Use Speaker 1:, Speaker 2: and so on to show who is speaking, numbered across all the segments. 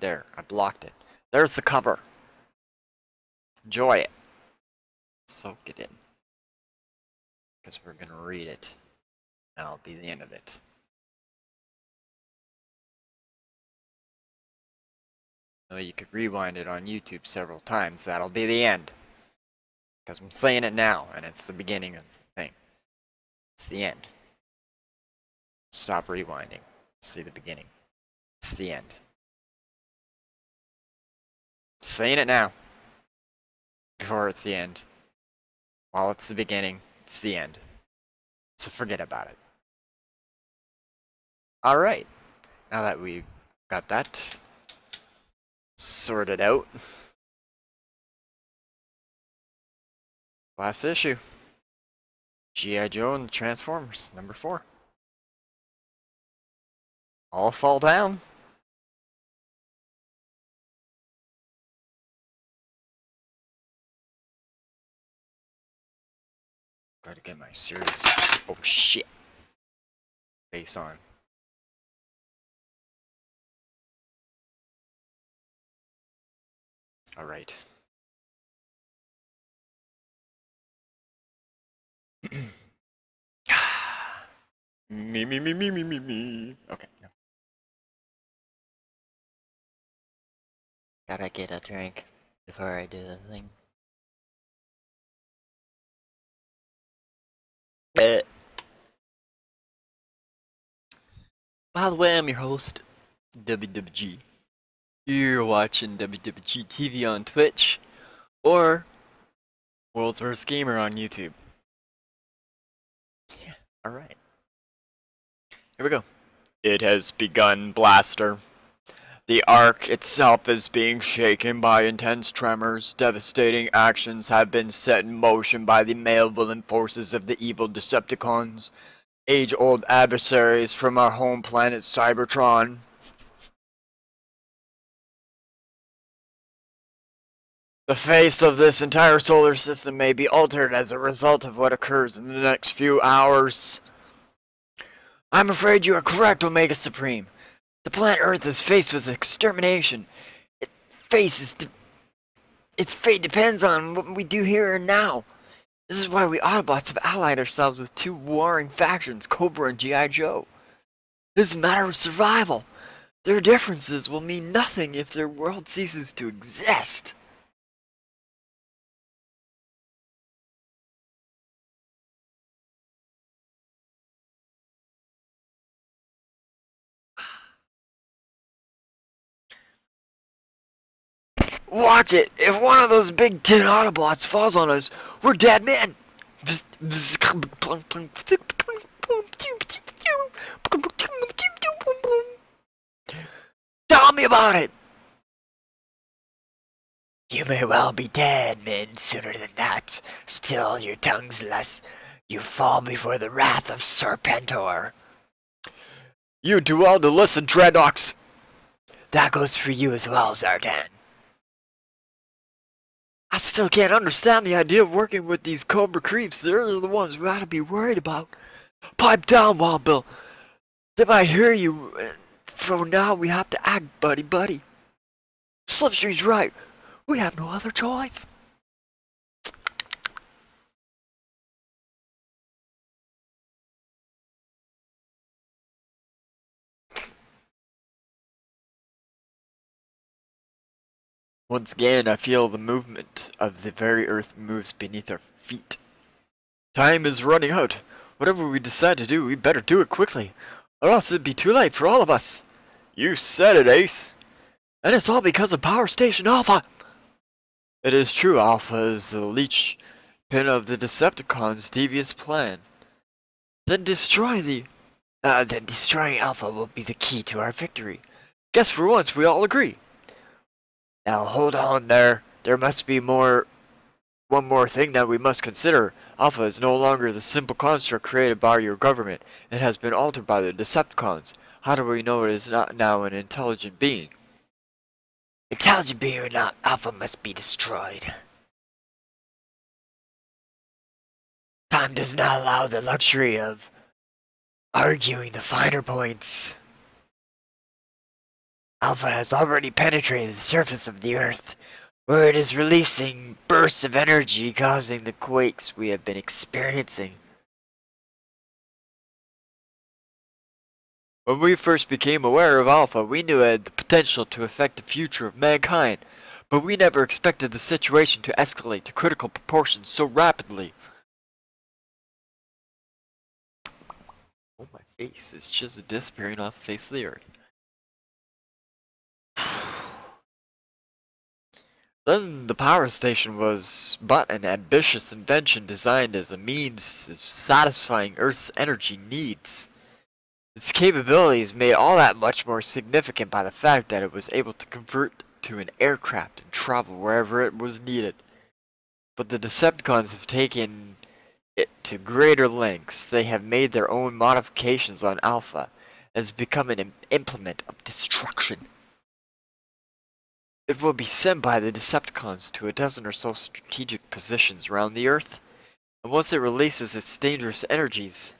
Speaker 1: there. I blocked it. There's the cover. Enjoy it. Soak it in. Because we're going to read it. That'll be the end of it. So you could rewind it on YouTube several times. That'll be the end. Because I'm saying it now, and it's the beginning of the thing. It's the end. Stop rewinding. See the beginning. It's the end. Saying it now. Before it's the end. While it's the beginning, it's the end. So forget about it. Alright. Now that we got that sorted out. Last issue. G.I. Joe and the Transformers, number 4. All fall down. Gotta get my serious. Oh shit. Face on. Alright. Me. Okay. No. Gotta get a drink before I do the thing. By the way, I'm your host, WWG. You're watching WWGtv on Twitch, or World's Worst Gamer on YouTube. Yeah, alright. Here we go. It has begun, Blaster. The Ark itself is being shaken by intense tremors. Devastating actions have been set in motion by the malevolent forces of the evil Decepticons, age-old adversaries from our home planet Cybertron. The face of this entire solar system may be altered as a result of what occurs in the next few hours. I'm afraid you are correct, Omega Supreme. The planet Earth is faced with extermination. Its fate depends on what we do here and now. This is why we Autobots have allied ourselves with two warring factions, Cobra and G.I. Joe. This is a matter of survival. Their differences will mean nothing if their world ceases to exist. Watch it! If one of those big tin Autobots falls on us, we're dead men! Tell me about it! You may well be dead, men, sooner than that. Still, your tongue's less. You fall before the wrath of Serpentor. You do well to listen, Dreadnoks! That goes for you as well, Zartan. I still can't understand the idea of working with these Cobra creeps. They're the ones we ought to be worried about. Pipe down, Wild Bill. They might hear you. For now, we have to act, buddy. Slipstream's right. We have no other choice. Once again, I feel the movement of the very earth moves beneath our feet. Time is running out. Whatever we decide to do, we better do it quickly, or else it'd be too late for all of us. You said it, Ace. And it's all because of Power Station Alpha. It is true, Alpha is the leech pin of the Decepticons' devious plan. Then destroying Alpha will be the key to our victory. Guess for once we all agree. Now hold on there. There must be one more thing that we must consider. Alpha is no longer the simple construct created by your government. It has been altered by the Decepticons. How do we know it is not now an intelligent being? Intelligent being or not, Alpha must be destroyed. Time does not allow the luxury of arguing the finer points. Alpha has already penetrated the surface of the Earth, where it is releasing bursts of energy causing the quakes we have been experiencing. When we first became aware of Alpha, we knew it had the potential to affect the future of mankind, but we never expected the situation to escalate to critical proportions so rapidly. Oh, my face is just disappearing off the face of the Earth. Then the power station was but an ambitious invention designed as a means of satisfying Earth's energy needs. Its capabilities made all that much more significant by the fact that it was able to convert to an aircraft and travel wherever it was needed. But the Decepticons have taken it to greater lengths. They have made their own modifications on Alpha, as become an implement of destruction. It will be sent by the Decepticons to a dozen or so strategic positions around the Earth, and once it releases its dangerous energies,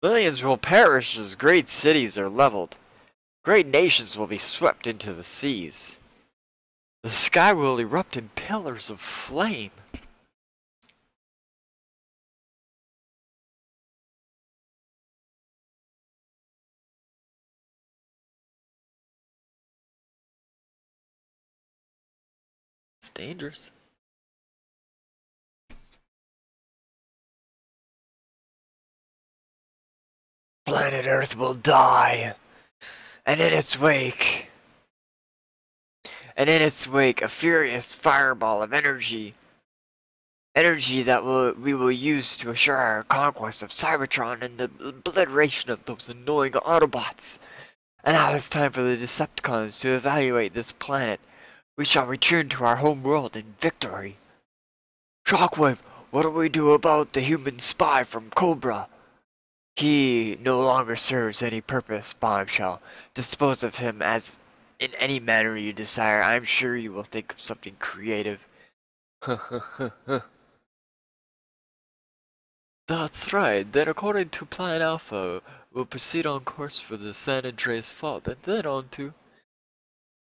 Speaker 1: millions will perish as great cities are leveled. Great nations will be swept into the seas. The sky will erupt in pillars of flame. It's dangerous. Planet Earth will die, and in its wake, a furious fireball of energy that we will use to assure our conquest of Cybertron and the obliteration of those annoying Autobots. And now it's time for the Decepticons to evaluate this planet. We shall return to our home world in victory. Shockwave, what do we do about the human spy from Cobra? He no longer serves any purpose, Bombshell. Dispose of him as in any manner you desire. I'm sure you will think of something creative. That's right. Then according to Plan Alpha, we'll proceed on course for the San Andreas Fault, and then on to...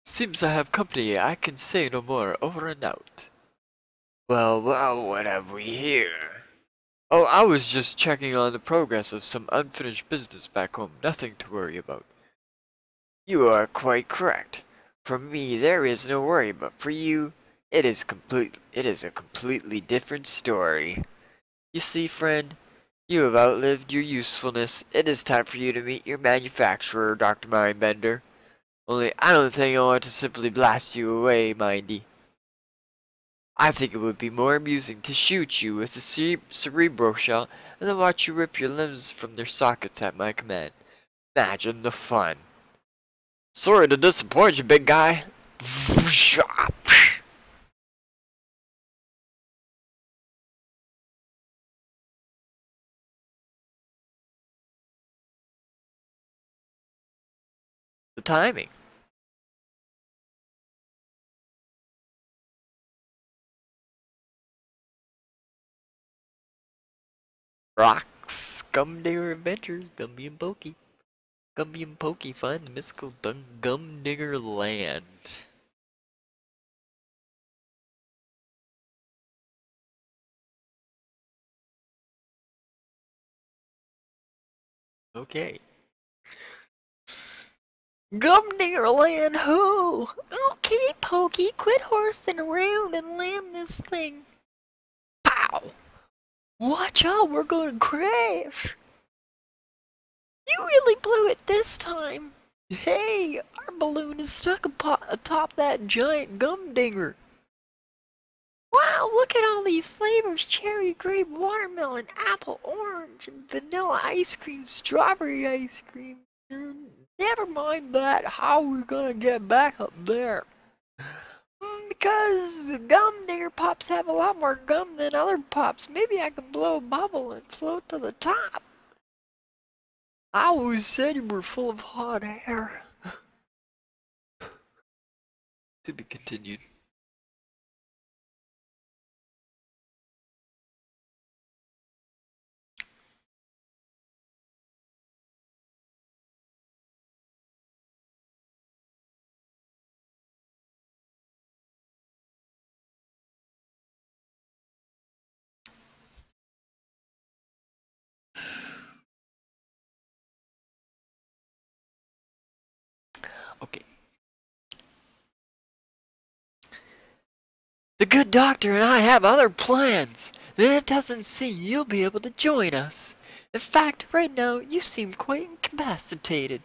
Speaker 1: Seems I have company. I can say no more. Over and out. Well, what have we here? Oh, I was just checking on the progress of some unfinished business back home. Nothing to worry about. You are quite correct. For me, there is no worry, but for you, it is a completely different story. You see, friend, you have outlived your usefulness. It is time for you to meet your manufacturer, Dr. Mindbender. Only, I don't think I want to simply blast you away, Mindy. I think it would be more amusing to shoot you with a cerebro shell and then watch you rip your limbs from their sockets at my command. Imagine the fun. Sorry to disappoint you, big guy. The timing. Rocks, Gumdigger Adventures, Gumby and Pokey. Gumby and Pokey find the mystical Gumdigger land. Okay. Gumdigger land, ho! Okay, Pokey, quit horsing around and land this thing. Pow! Watch out, we're gonna crash! You really blew it this time! Hey, our balloon is stuck atop that giant gumdinger! Wow, look at all these flavors! Cherry, grape, watermelon, apple, orange, and vanilla ice cream, strawberry ice cream. Never mind that, how are we gonna get back up there? Because the gumdinger pops have a lot more gum than other pops. Maybe I can blow a bubble and float to the top. I always said you were full of hot air. To be continued. Okay. The good doctor and I have other plans. Then it doesn't seem you'll be able to join us. In fact, right now, you seem quite incapacitated.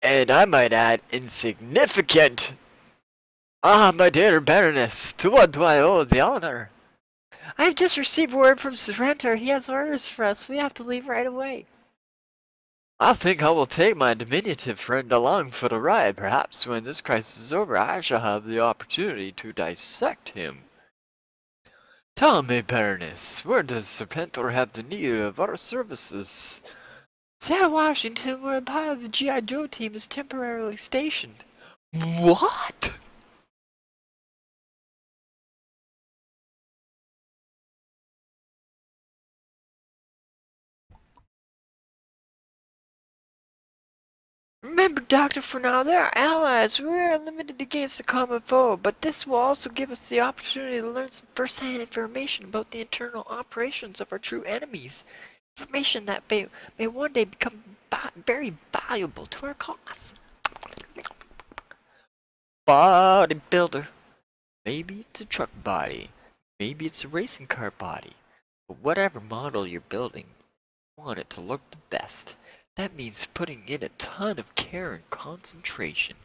Speaker 1: And I might add, insignificant. Ah, my dear Baroness, to what do I owe the honor? I've just received word from Surrender. He has orders for us. We have to leave right away. I think I will take my diminutive friend along for the ride. Perhaps when this crisis is over, I shall have the opportunity to dissect him. Tell me, Baroness, where does Serpentor have the need of our services? Seattle, Washington, where a part of the G.I. Joe team is temporarily stationed. What? Remember, Doctor, for now, they're allies. We are limited against the common foe, but this will also give us the opportunity to learn some first-hand information about the internal operations of our true enemies. Information that may one day become very valuable to our cause. Bodybuilder. Maybe it's a truck body. Maybe it's a racing car body. But whatever model you're building, you want it to look the best. That means putting in a ton of care and concentration,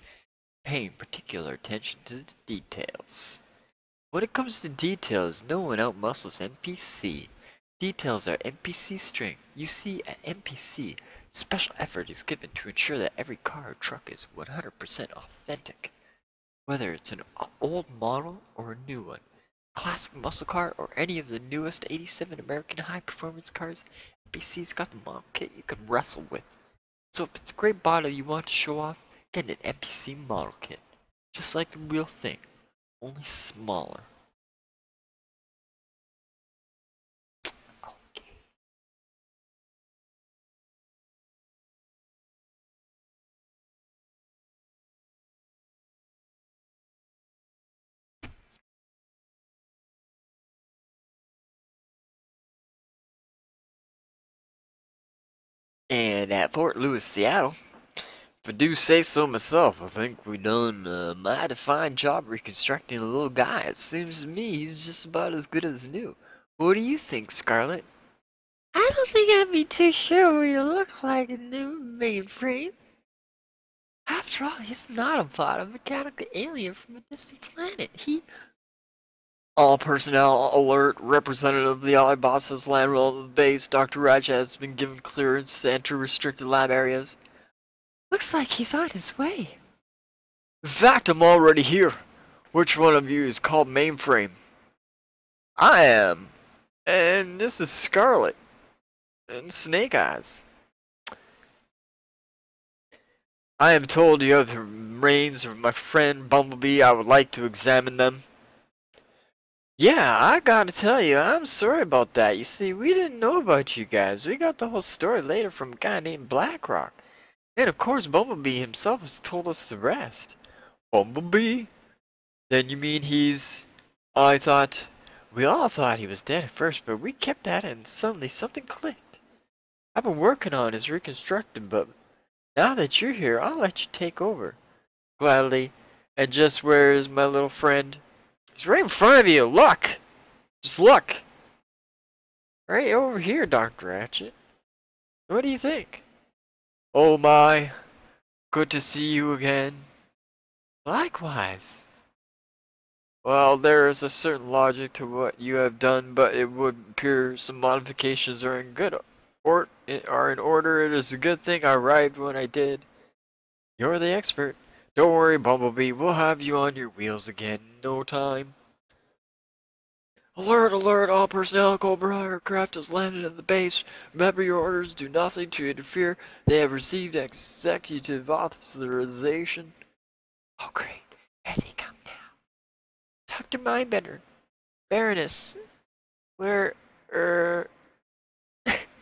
Speaker 1: paying particular attention to the details. When it comes to details, no one outmuscles NPC. Details are NPC strength. You see, at NPC, special effort is given to ensure that every car or truck is 100% authentic. Whether it's an old model or a new one, classic muscle car or any of the newest 87 American high-performance cars, NPC's got the model kit you can wrestle with. So if it's a great bottle you want to show off, get an NPC model kit. Just like the real thing, only smaller. Okay. And at Fort Lewis, Seattle, if I do say so myself, I think we done a mighty fine job reconstructing the little guy. It seems to me he's just about as good as new. What do you think, Scarlet? I don't think I'd be too sure we look like a new mainframe. After all, he's not a bot, a mechanical alien from a distant planet. All personnel alert, representative of the Allied bosses land well at the base. Dr. Raj has been given clearance to enter restricted lab areas. Looks like he's on his way. In fact, I'm already here. Which one of you is called mainframe? I am. And this is Scarlet. And Snake Eyes. I am told you have the remains of my friend Bumblebee. I would like to examine them. Yeah, I gotta tell you, I'm sorry about that. You see, we didn't know about you guys. We got the whole story later from a guy named Blackrock. And of course, Bumblebee himself has told us the rest. Bumblebee? Then you mean he's... I thought... We all thought he was dead at first, but we kept at it and suddenly something clicked. I've been working on his reconstructing, but now that you're here, I'll let you take over. Gladly. And just where is my little friend? He's right in front of you. Look! Just look! Right over here, Dr. Ratchet. What do you think? Oh my. Good to see you again. Likewise. Well, there is a certain logic to what you have done, but it would appear some modifications are in order. It is a good thing I arrived when I did. You're the expert. Don't worry, Bumblebee. We'll have you on your wheels again in no time. Alert, alert, all personnel. Cobra aircraft has landed at the base. Remember your orders. Do nothing to interfere. They have received executive authorization. Oh, great. Here they come now. Dr. Mindbender. Baroness. We're,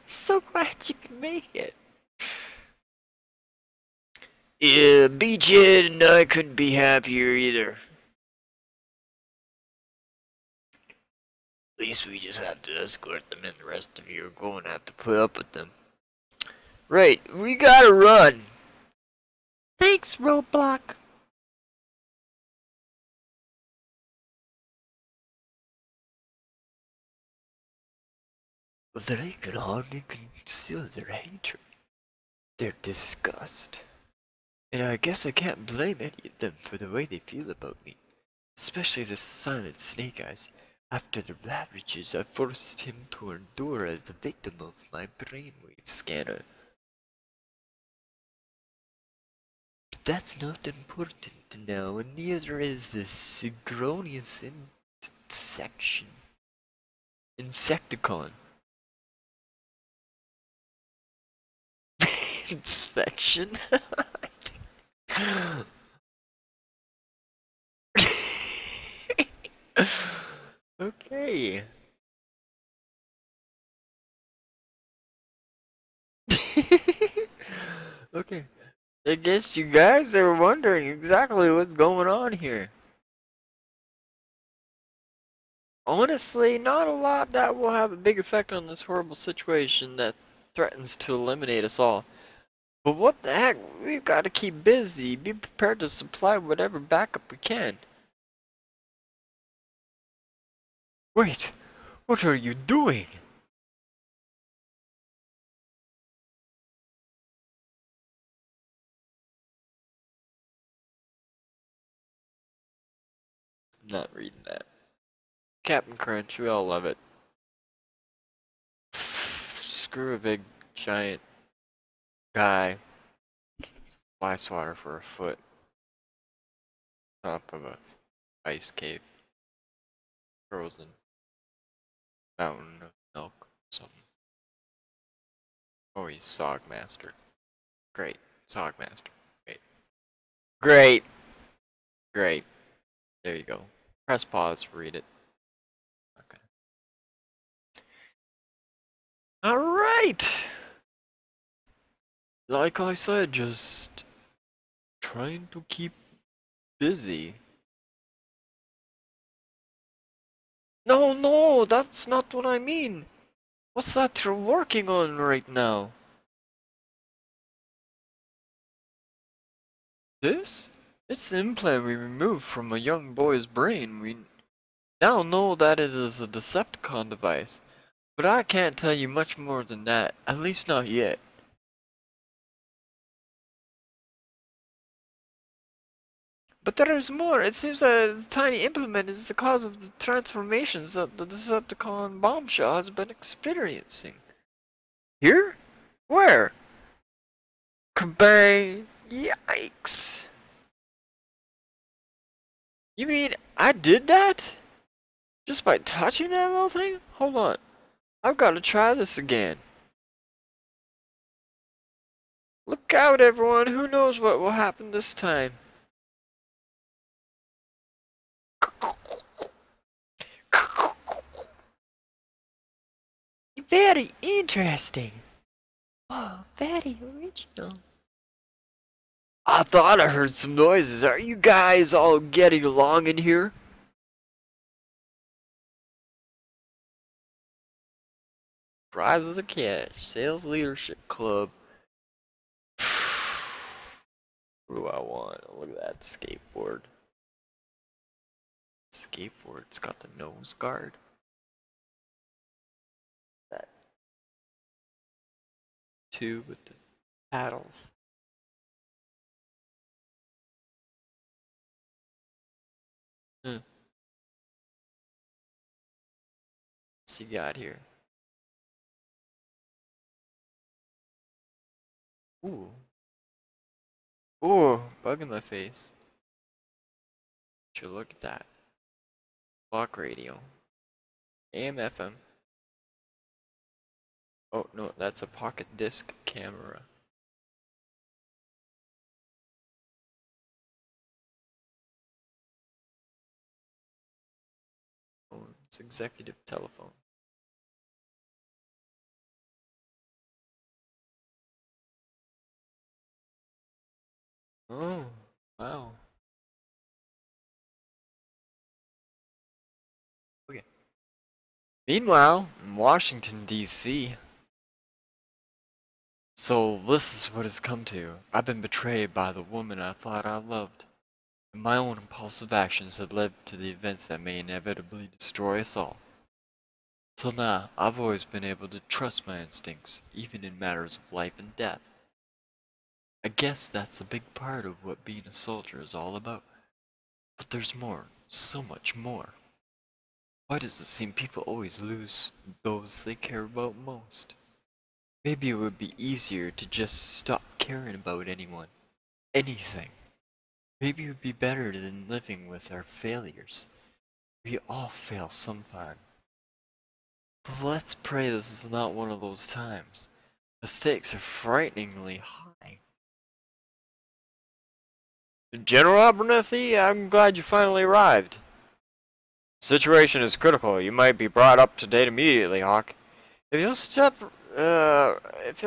Speaker 1: so glad you could make it. Yeah, Beachhead and I couldn't be happier either. At least we just have to escort them and the rest of you are going to have to put up with them. Right, we gotta run. Thanks, Roadblock. They can hardly conceal their hatred, their disgust. And I guess I can't blame any of them for the way they feel about me. Especially the silent Snake Eyes. After the ravages I forced him to endure as a victim of my brainwave scanner. But that's not important now, and neither is this Sigronius section. Insecticon. Section? Okay. Okay. I guess you guys are wondering exactly what's going on here. Honestly, not a lot that will have a big effect on this horrible situation that threatens to eliminate us all. But what the heck, we've got to keep busy, be prepared to supply whatever backup we can. Wait, what are you doing? I'm not reading that. Captain Crunch, we all love it. Screw a big, giant guy. Fly swatter for a foot. Top of a ice cave. Frozen. Mountain of milk. Something. Oh, he's Sogmaster. Great. Sogmaster. Great. Great! Great. There you go. Press pause, read it. Okay. Alright! Like I said, just trying to keep busy. No, no, that's not what I mean. What's that you're working on right now? This? It's the implant we removed from a young boy's brain. We now know that it is a Decepticon device. But I can't tell you much more than that, at least not yet. But there is more. It seems that the tiny implement is the cause of the transformations that the Decepticon bombshell has been experiencing. Here? Where? Kabang! Yikes! You mean I did that? Just by touching that little thing? Hold on. I've got to try this again. Look out, everyone. Who knows what will happen this time? Very interesting. Oh, very original. I thought I heard some noises. Are you guys all getting along in here? Prizes are cash. Sales Leadership Club. What do I want? Look at that skateboard. Skateboard's got the nose guard. That tube with the paddles. What's he got here? Ooh. Ooh, bug in my face. Should look at that. Block radio. AM FM. Oh no, that's a pocket disc camera. Oh, it's executive telephone. Oh, wow. Okay. Meanwhile, in Washington, D.C., So this is what it's come to. I've been betrayed by the woman I thought I loved, and my own impulsive actions have led to the events that may inevitably destroy us all. Till now, I've always been able to trust my instincts, even in matters of life and death. I guess that's a big part of what being a soldier is all about. But there's more, so much more. Why does it seem people always lose those they care about most? Maybe it would be easier to just stop caring about anyone, anything. Maybe it would be better than living with our failures. We all fail sometime. But let's pray this is not one of those times. The stakes are frighteningly high. General Abernethy, I'm glad you finally arrived. Situation is critical. You might be brought up to date immediately, Hawk. If you'll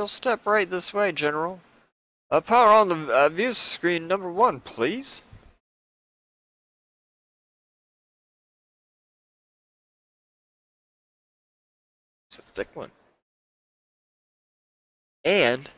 Speaker 1: step right this way, General. Power on the view screen number 1, please. It's a thick one. And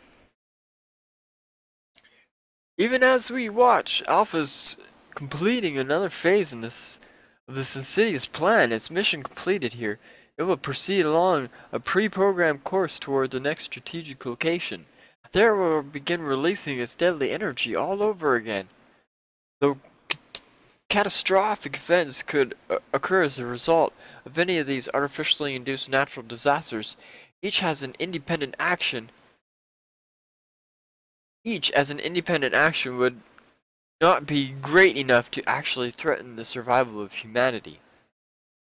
Speaker 1: even as we watch, Alpha's completing another phase in this insidious plan. Its mission completed here, it will proceed along a pre-programmed course toward the next strategic location. There it will begin releasing its deadly energy all over again. Though catastrophic events could occur as a result of any of these artificially induced natural disasters, each as an independent action would not be great enough to actually threaten the survival of humanity.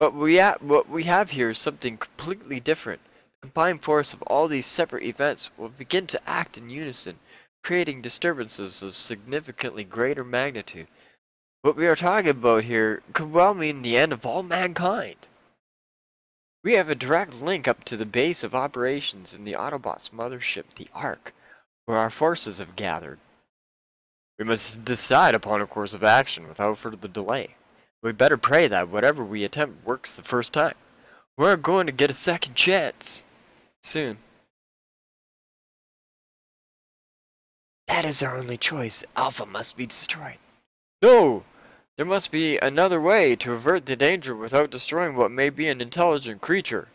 Speaker 1: But what we have here is something completely different. The combined force of all these separate events will begin to act in unison, creating disturbances of significantly greater magnitude. What we are talking about here could well mean the end of all mankind. We have a direct link up to the base of operations in the Autobots mothership, the Ark, where our forces have gathered. We must decide upon a course of action without further delay. We better pray that whatever we attempt works the first time. We're going to get a second chance soon. That is our only choice. Alpha must be destroyed. No! There must be another way to avert the danger without destroying what may be an intelligent creature.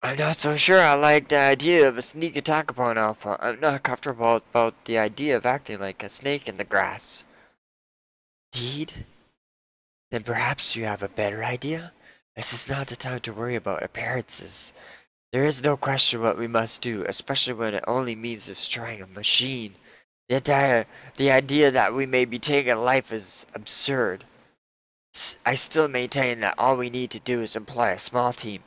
Speaker 1: I'm not so sure I like the idea of a sneak attack upon Alpha. I'm not comfortable about the idea of acting like a snake in the grass. Indeed? Then perhaps you have a better idea? This is not the time to worry about appearances. There is no question what we must do, especially when it only means destroying a machine. The idea that we may be taking life is absurd. I still maintain that all we need to do is employ a small team,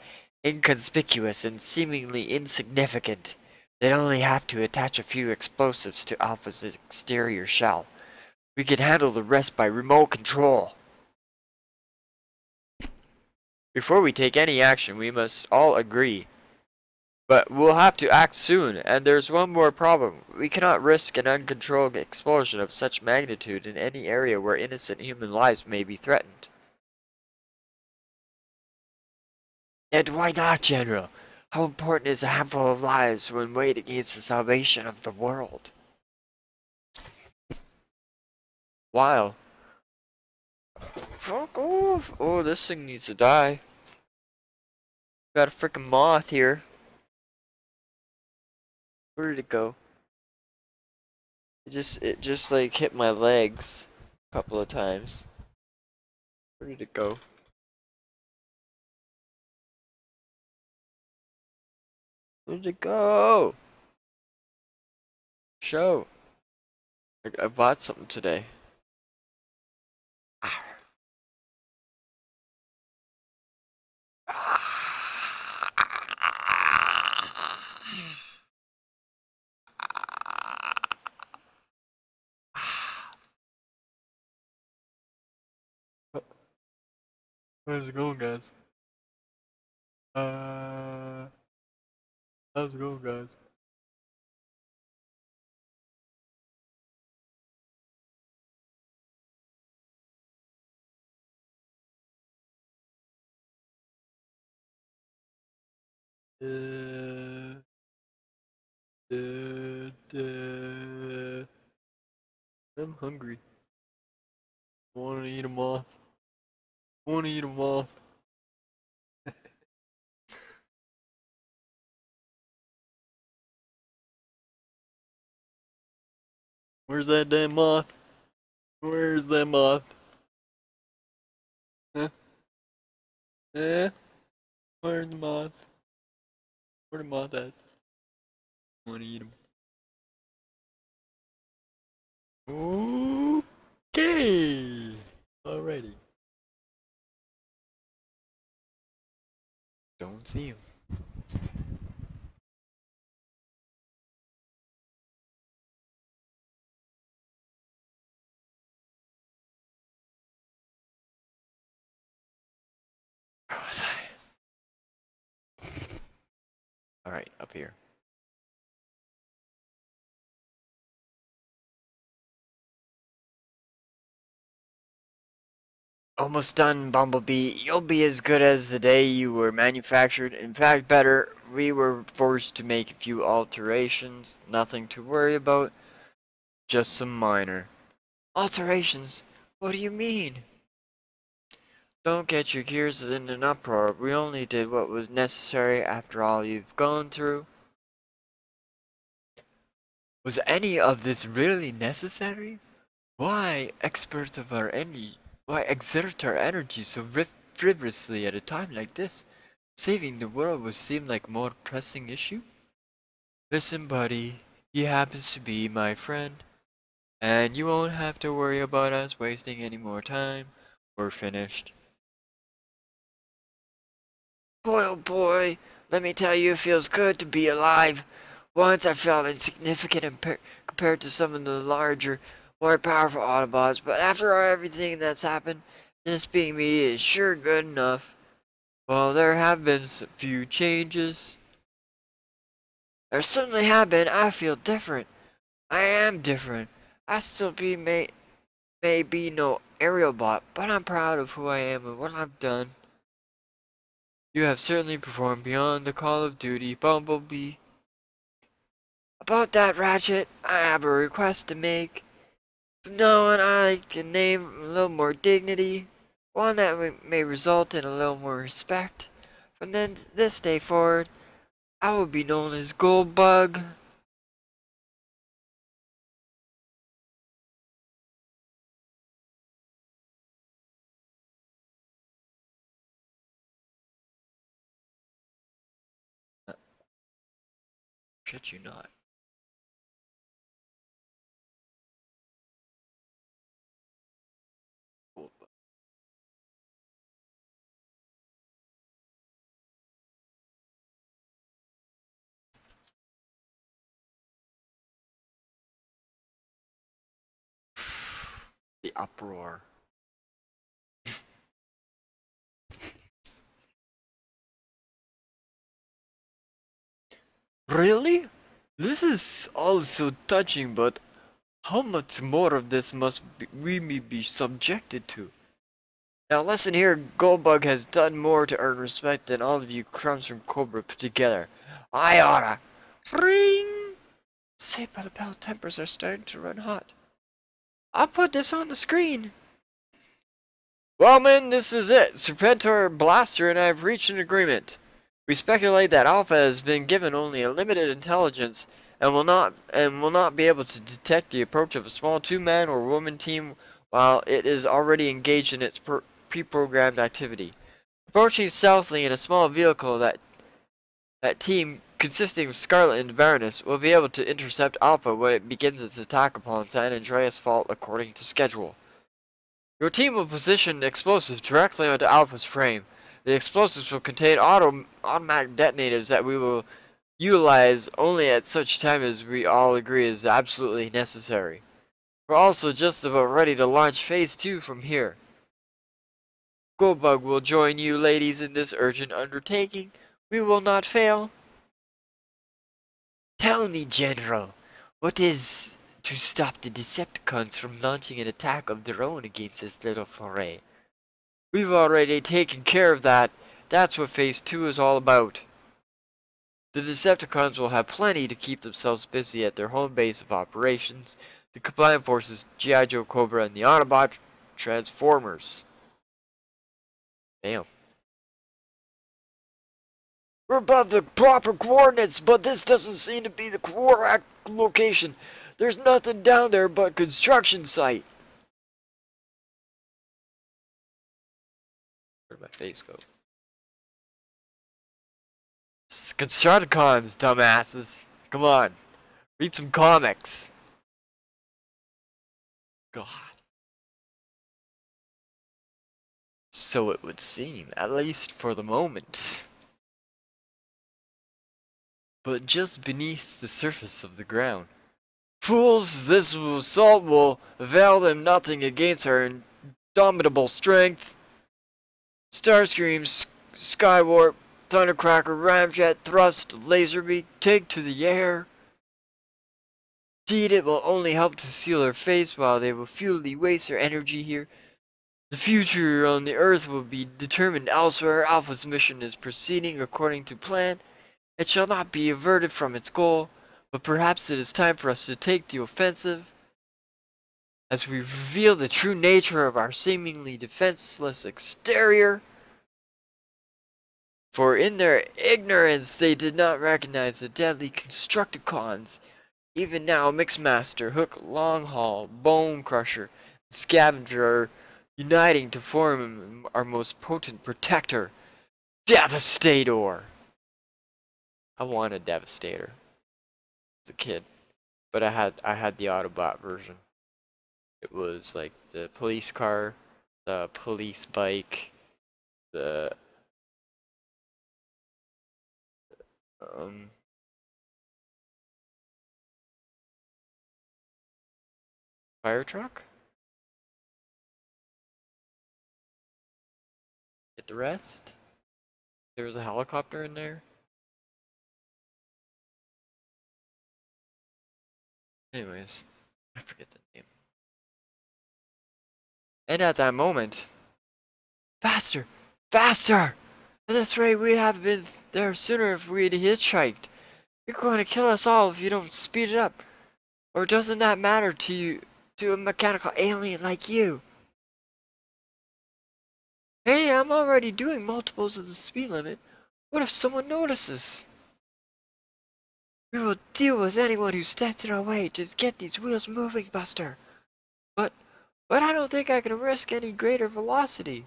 Speaker 1: inconspicuous and seemingly insignificant. They'd only have to attach a few explosives to Alpha's exterior shell. We can handle the rest by remote control. Before we take any action, we must all agree. But we'll have to act soon, and there's one more problem. We cannot risk an uncontrolled explosion of such magnitude in any area where innocent human lives may be threatened. And why not, General? How important is a handful of lives when weighed against the salvation of the world? Wow. Fuck off. Oh, this thing needs to die. Got a freaking moth here. Where did it go? It just like hit my legs a couple of times. Where did it go? Where did it go? Show. I bought something today. Ah. How's it going, guys? How's it going, guys? Uh, uh, I'm hungry. I want to eat them off. I want to eat them off. Where's that damn moth? Where's that moth? Huh? Eh? Where's the moth? Where the moth at? I want to eat him. Okay. Alrighty. Don't see him. Where was I? Alright, up here. Almost done, Bumblebee. You'll be as good as the day you were manufactured. In fact, better. We were forced to make a few alterations. Nothing to worry about. Just some minor. Alterations? What do you mean? Don't get your gears in an uproar. We only did what was necessary after all you've gone through. Was any of this really necessary? Why experts of our energy? Why exert our energy so frivolously at a time like this? Saving the world would seem like a more pressing issue? Listen, buddy, he happens to be my friend, and you won't have to worry about us wasting any more time. We're finished. Boy, oh boy, let me tell you, it feels good to be alive. Once I felt insignificant compared to some of the larger, more powerful Autobots, but after everything that's happened, just being me is sure good enough. Well, there have been a few changes. There certainly have been. I feel different. I am different. I still may be no aerial bot, but I'm proud of who I am and what I've done. You have certainly performed beyond the call of duty, Bumblebee. About that, Ratchet, I have a request to make. From now on, I can name a little more dignity, one that may result in a little more respect. From then this day forward, I will be known as Goldbug. Shit you not. Goldbug. The uproar. Really? This is all so touching, but how much more of this must we be subjected to? Now listen here, Goldbug has done more to earn respect than all of you crumbs from Cobra put together. I oughta. Ring! Saved by the Bell, tempers are starting to run hot. I'll put this on the screen. Well, men, this is it. Serpentor, Blaster, and I have reached an agreement. We speculate that Alpha has been given only a limited intelligence and will not be able to detect the approach of a small two-man or woman team while it is already engaged in its pre-programmed activity. Approaching stealthily in a small vehicle, that team, consisting of Scarlet and Baroness, will be able to intercept Alpha when it begins its attack upon San Andreas Fault according to schedule. Your team will position explosives directly onto Alpha's frame. The explosives will contain automatic detonators that we will utilize only at such time as we all agree is absolutely necessary. We're also just about ready to launch Phase 2 from here. Goldbug will join you ladies in this urgent undertaking. We will not fail. Tell me, General, what is to stop the Decepticons from launching an attack of their own against this little foray? We've already taken care of that. That's what Phase 2 is all about. The Decepticons will have plenty to keep themselves busy at their home base of operations, the combined forces G.I. Joe, Cobra, and the Autobot Transformers. Damn. We're above the proper coordinates, but this doesn't seem to be the correct location. There's nothing down there but construction site. Where'd my face go? It's the Constructicons, dumbasses. Come on. Read some comics. God. So it would seem, at least for the moment. But just beneath the surface of the ground. Fools, this assault will avail them nothing against our indomitable strength. Starscream, Skywarp, Thundercracker, Ramjet, Thrust, Laserbeak, take to the air. Indeed, it will only help to seal their face while they will futilely waste their energy here. The future on the Earth will be determined elsewhere. Alpha's mission is proceeding according to plan. It shall not be averted from its goal, but perhaps it is time for us to take the offensive as we reveal the true nature of our seemingly defenseless exterior. For in their ignorance they did not recognize the deadly Constructicons. Even now, Mixmaster, Hook, Longhaul, Bone Crusher, and Scavenger are uniting to form our most potent protector, Devastator. I wanted Devastator as a kid, but I had the Autobot version. It was like the police car, the police bike, the fire truck. Get the rest. There was a helicopter in there. Anyways, I forget the name. And at that moment, faster! Faster! At this rate, we'd have been there sooner if we'd hitchhiked. You're going to kill us all if you don't speed it up. Or doesn't that matter to you, to a mechanical alien like you? Hey, I'm already doing multiples of the speed limit. What if someone notices? We will deal with anyone who stands in our way. Just get these wheels moving, Buster. But I don't think I can risk any greater velocity.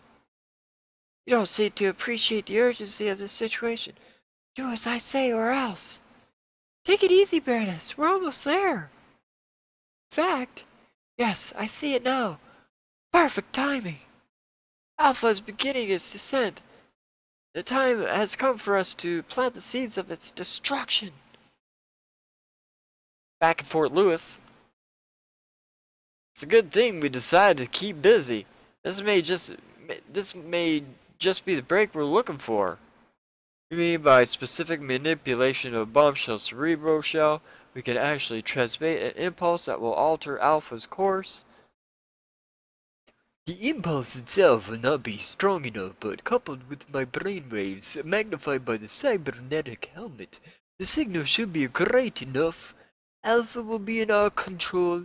Speaker 1: You don't seem to appreciate the urgency of this situation. Do as I say or else. Take it easy, Baroness. We're almost there. In fact, yes, I see it now. Perfect timing. Alpha is beginning its descent. The time has come for us to plant the seeds of its destruction. Back in Fort Lewis. It's a good thing we decided to keep busy. This may just be the break we're looking for. You mean by specific manipulation of Bombshell Cerebro Shell, we can actually transmit an impulse that will alter Alpha's course? The impulse itself will not be strong enough, but coupled with my brainwaves, magnified by the cybernetic helmet, the signal should be great enough. Alpha will be in our control.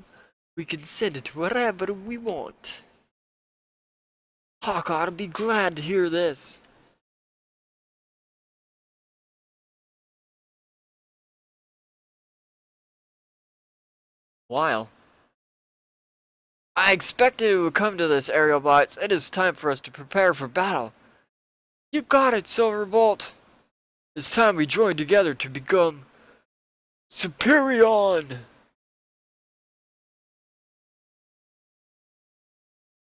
Speaker 1: We can send it wherever we want. Hawk ought to be glad to hear this. While I expected it would come to this, aerial bots. It is time for us to prepare for battle. You got it, Silverbolt. It's time we join together to become Superion.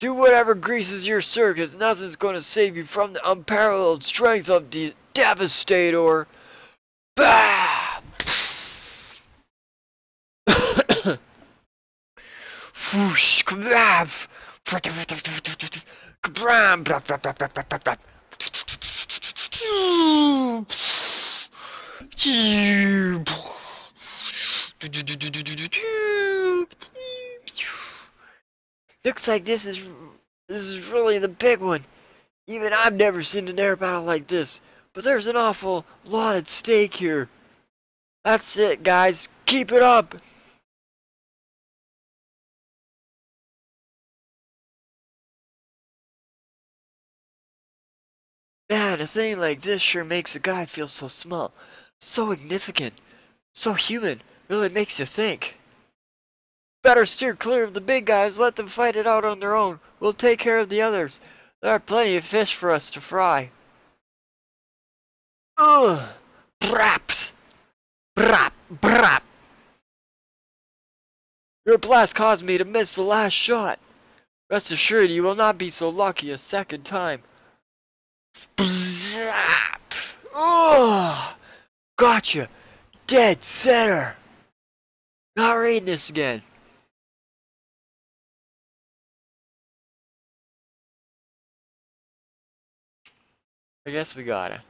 Speaker 1: Do whatever greases your circus. Nothing's going to save you from the unparalleled strength of the Devastator. Bah! Whoosh, grab! Kabram! Looks like this is really the big one. Even I've never seen an air battle like this. But there's an awful lot at stake here. That's it, guys. Keep it up. Man, a thing like this sure makes a guy feel so small, so significant, so human. Really makes you think. Better steer clear of the big guys. Let them fight it out on their own. We'll take care of the others. There are plenty of fish for us to fry. Ugh! Braps! Brap! Brap! Your blast caused me to miss the last shot. Rest assured you will not be so lucky a second time. Zap! Ugh! Gotcha! Dead center! Not reading this again. I guess we got it.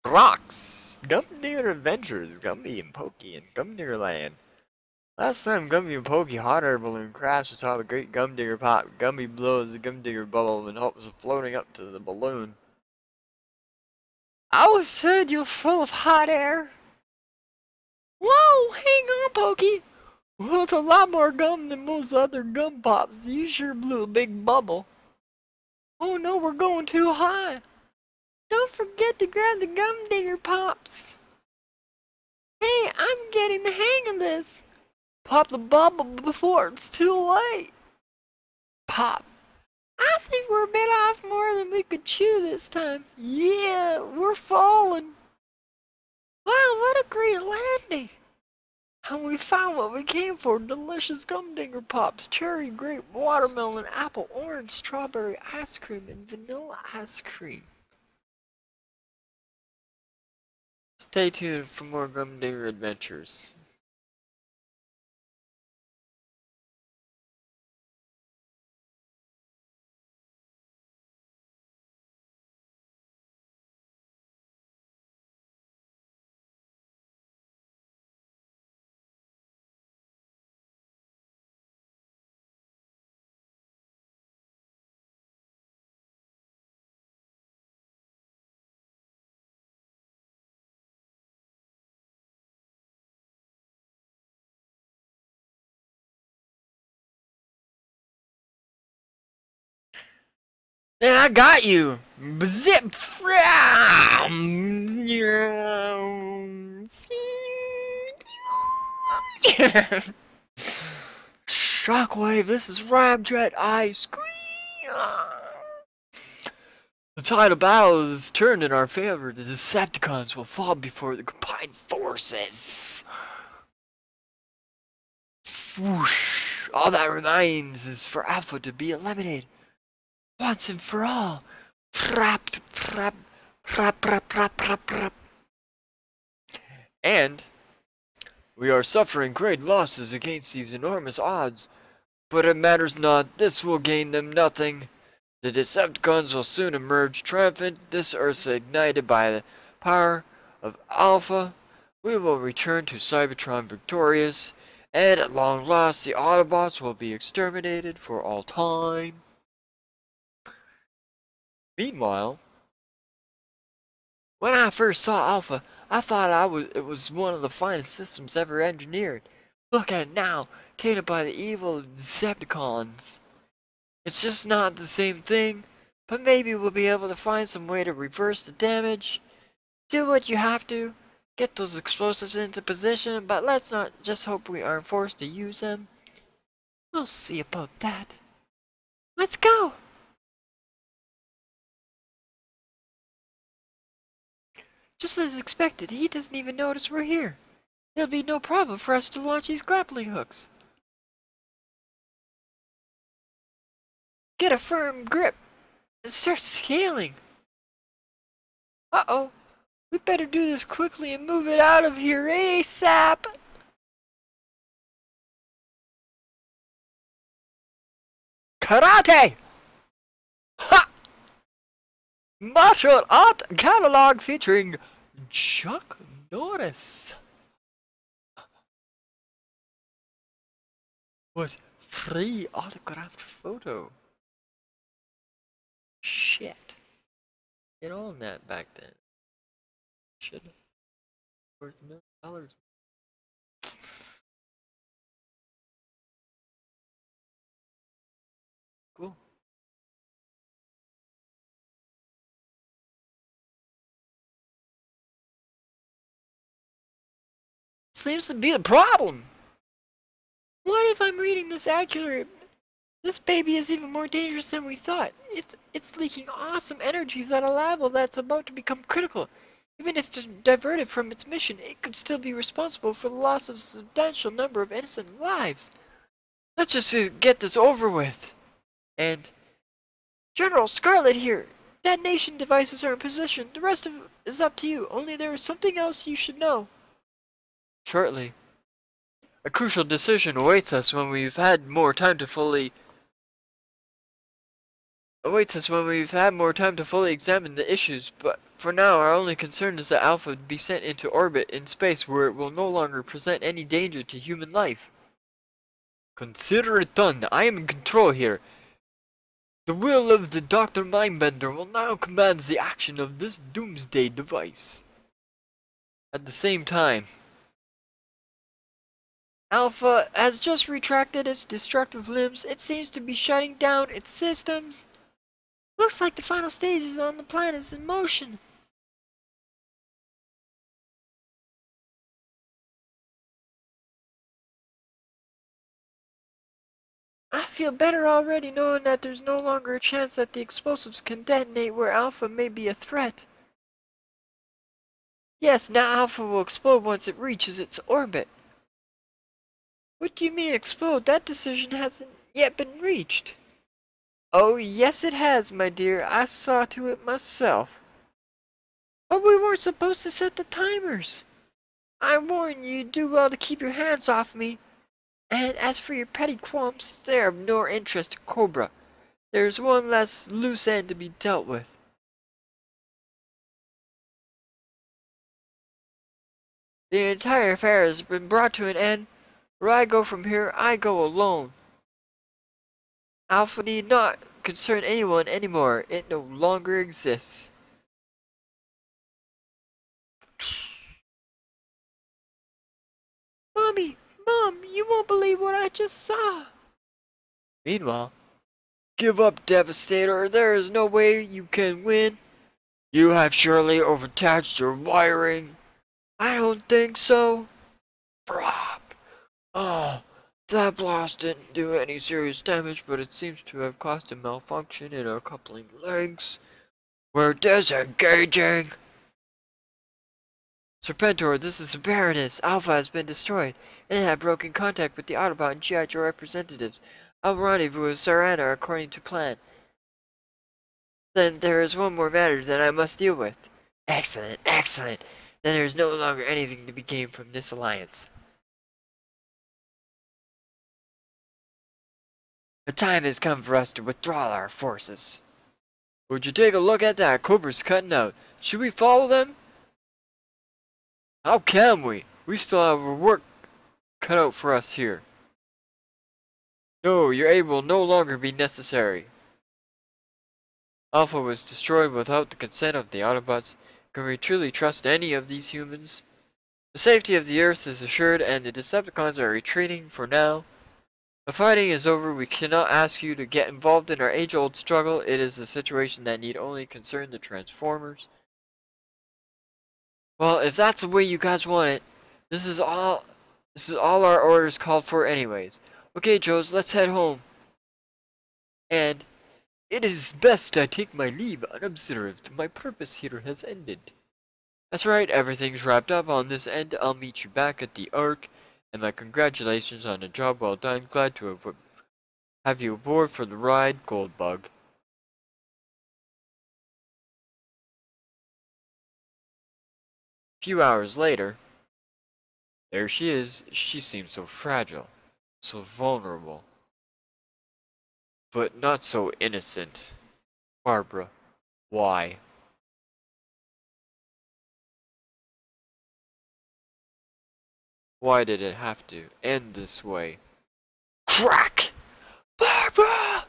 Speaker 1: Rocks! Gumdinger Adventures, Gumby and Pokey in Gumdinger Land. Last time Gumby and Pokey hot air balloon crashed atop a great Gumdinger pop. Gumby blows the Gumdinger bubble in hopes of floating up to the balloon. I was said you're full of hot air. Whoa, hang on, Pokey. With a lot more gum than most other gum pops, you sure blew a big bubble. Oh no, we're going too high. Don't forget to grab the Gumdinger pops. Hey, I'm getting the hang of this. Pop the bubble before it's too late. Pop. I think we're bit off more than we could chew this time. Yeah, we're falling. Wow, what a great landing. And we found what we came for. Delicious Gumdinger pops, cherry, grape, watermelon, apple, orange, strawberry ice cream, and vanilla ice cream. Stay tuned for more Gumdinger adventures. And I got you! Zip! Shockwave, this is Ramjet Ice Cream! The tide of battle is turned in our favor. The Decepticons will fall before the combined forces. Whoosh! All that remains is for Alpha to be eliminated. Once and for all. Frapped, frap, frap, frap, frap, frap, frap. And we are suffering great losses against these enormous odds. But it matters not. This will gain them nothing. The Decepticons will soon emerge triumphant. This Earth ignited by the power of Alpha. We will return to Cybertron victorious. And at long last, the Autobots will be exterminated for all time. Meanwhile, when I first saw Alpha, I thought it was one of the finest systems ever engineered. Look at it now, tainted by the evil Decepticons. It's just not the same thing, but maybe we'll be able to find some way to reverse the damage. Do what you have to, get those explosives into position, but let's not just hope we aren't forced to use them. We'll see about that. Let's go! Just as expected, he doesn't even notice we're here. It'll be no problem for us to launch these grappling hooks. Get a firm grip and start scaling. Uh-oh. We better do this quickly and move it out of here ASAP. Karate! Ha! Martial art catalog featuring Chuck Norris. With free autographed photo. Shit. Get on that back then. Shit. Worth $1 million. Cool. Seems to be the problem. What if I'm reading this accurate? This baby is even more dangerous than we thought. It's leaking awesome energies at a level that's about to become critical. Even if diverted from its mission, it could still be responsible for the loss of a substantial number of innocent lives. Let's just get this over with. And General Scarlet here. Detonation devices are in position. The rest of it is up to you. Only there is something else you should know. Shortly. A crucial decision awaits us when we've had more time to fully examine the issues, but for now our only concern is that Alpha be sent into orbit in space where it will no longer present any danger to human life. Consider it done. I am in control here. The will of the Dr. Mindbender will now command the action of this doomsday device. At the same time, Alpha has just retracted its destructive limbs. It seems to be shutting down its systems. Looks like the final stages on the planet is in motion. I feel better already knowing that there's no longer a chance that the explosives can detonate where Alpha may be a threat. Yes, now Alpha will explode once it reaches its orbit. What do you mean explode? That decision hasn't yet been reached. Oh, yes it has, my dear. I saw to it myself. But we weren't supposed to set the timers. I warn you, do well to keep your hands off me. And as for your petty qualms, they're of no interest to Cobra. There's one less loose end to be dealt with. The entire affair has been brought to an end. Where I go from here, I go alone. Alpha need not concern anyone anymore. It no longer exists. Mommy! Mom, you won't believe what I just saw. Meanwhile, give up, Devastator. There is no way you can win. You have surely overtaxed your wiring. I don't think so. Prop. Oh, that blast didn't do any serious damage, but it seems to have caused a malfunction in our coupling links. We're disengaging. Serpentor, this is the Baroness. Alpha has been destroyed, and it had broken contact with the Autobot and G.I. Joe representatives. I'll rendezvous with Sarana according to plan. Then there is one more matter that I must deal with. Excellent, excellent. Then there is no longer anything to be gained from this alliance. The time has come for us to withdraw our forces. Would you take a look at that? Cobra's cutting out. Should we follow them? How can we? We still have our work cut out for us here. No, your aid will no longer be necessary. Alpha was destroyed without the consent of the Autobots. Can we truly trust any of these humans? The safety of the Earth is assured and the Decepticons are retreating for now. The fighting is over. We cannot ask you to get involved in our age-old struggle. It is a situation that need only concern the Transformers. Well, if that's the way you guys want it, this is all our orders called for anyways. Okay, Joes, let's head home. And it is best I take my leave unobserved. My purpose here has ended. That's right, everything's wrapped up on this end. I'll meet you back at the Ark. And my congratulations on a job well done. Glad to have you aboard for the ride, Goldbug. A few hours later, there she is. She seems so fragile, so vulnerable, but not so innocent. Barbara, why? Why did it have to end this way? Crack! Barbara!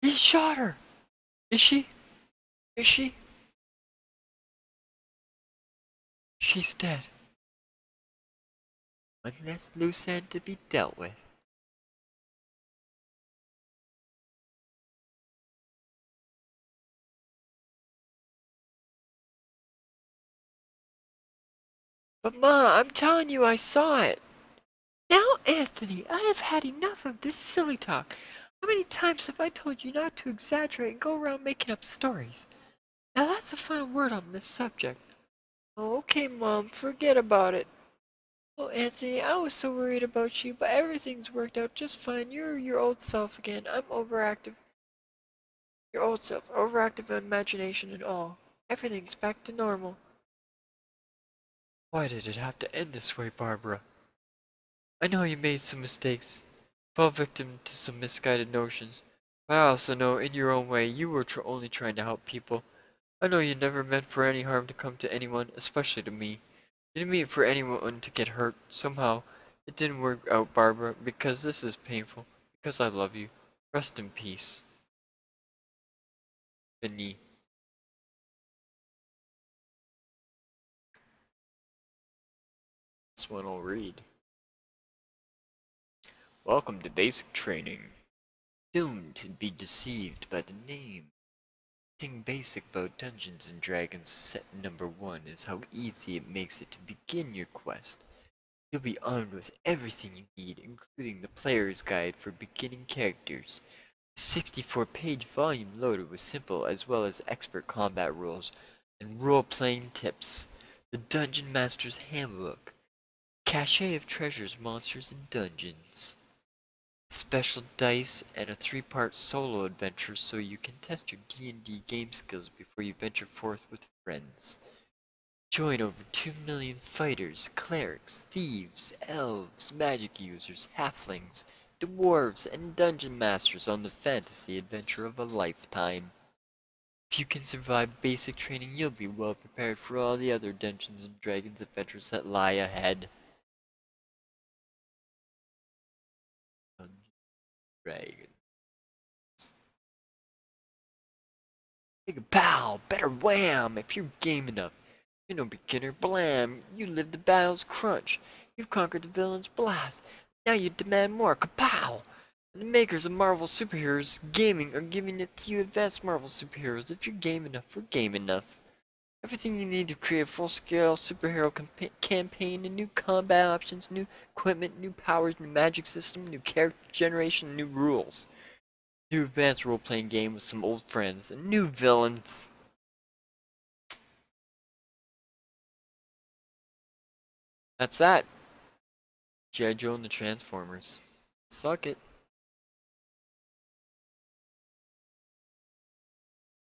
Speaker 1: He shot her! Is she? She's dead. One less loose end to be dealt with. But Ma, I'm telling you I saw it. Now, Anthony, I have had enough of this silly talk. How many times have I told you not to exaggerate and go around making up stories? Now that's the final word on this subject. Oh, okay, Mom, forget about it. Oh, Anthony, I was so worried about you, but everything's worked out just fine. You're your old self again. I'm overactive. Your old self, overactive imagination and all. Everything's back to normal. Why did it have to end this way, Barbara? I know you made some mistakes, fell victim to some misguided notions, but I also know in your own way you were only trying to help people. I know you never meant for any harm to come to anyone, especially to me. You didn't mean for anyone to get hurt. Somehow, it didn't work out, Barbara, because this is painful, because I love you. Rest in peace. Vinny. This one I'll read. Welcome to basic training. Doomed to be deceived by the name. The thing basic about Dungeons and Dragons set number 1 is how easy it makes it to begin your quest. You'll be armed with everything you need, including the player's guide for beginning characters. The 64-page volume loaded with simple as well as expert combat rules and role-playing tips. The Dungeon Master's Handbook. Cache of treasures, monsters, and dungeons. Special dice and a 3-part solo adventure so you can test your D&D game skills before you venture forth with friends. Join over 2 million fighters, clerics, thieves, elves, magic users, halflings, dwarves, and dungeon masters on the fantasy adventure of a lifetime. If you can survive basic training, you'll be well prepared for all the other Dungeons and Dragons adventures that lie ahead. Dungeons and Dragons. Big pow, better wham, if you're game enough. You're no beginner, blam, you lived the battle's crunch. You've conquered the villain's blast. Now you demand more, kapow! And the makers of Marvel Superheroes Gaming are giving it to you advanced Marvel Superheroes if you're game enough for game enough. Everything you need to create a full-scale superhero campaign and new combat options, new equipment, new powers, new magic system, new character generation, new rules. New advanced role-playing game with some old friends and new villains. That's that. G.I. Joe and the Transformers. Suck it.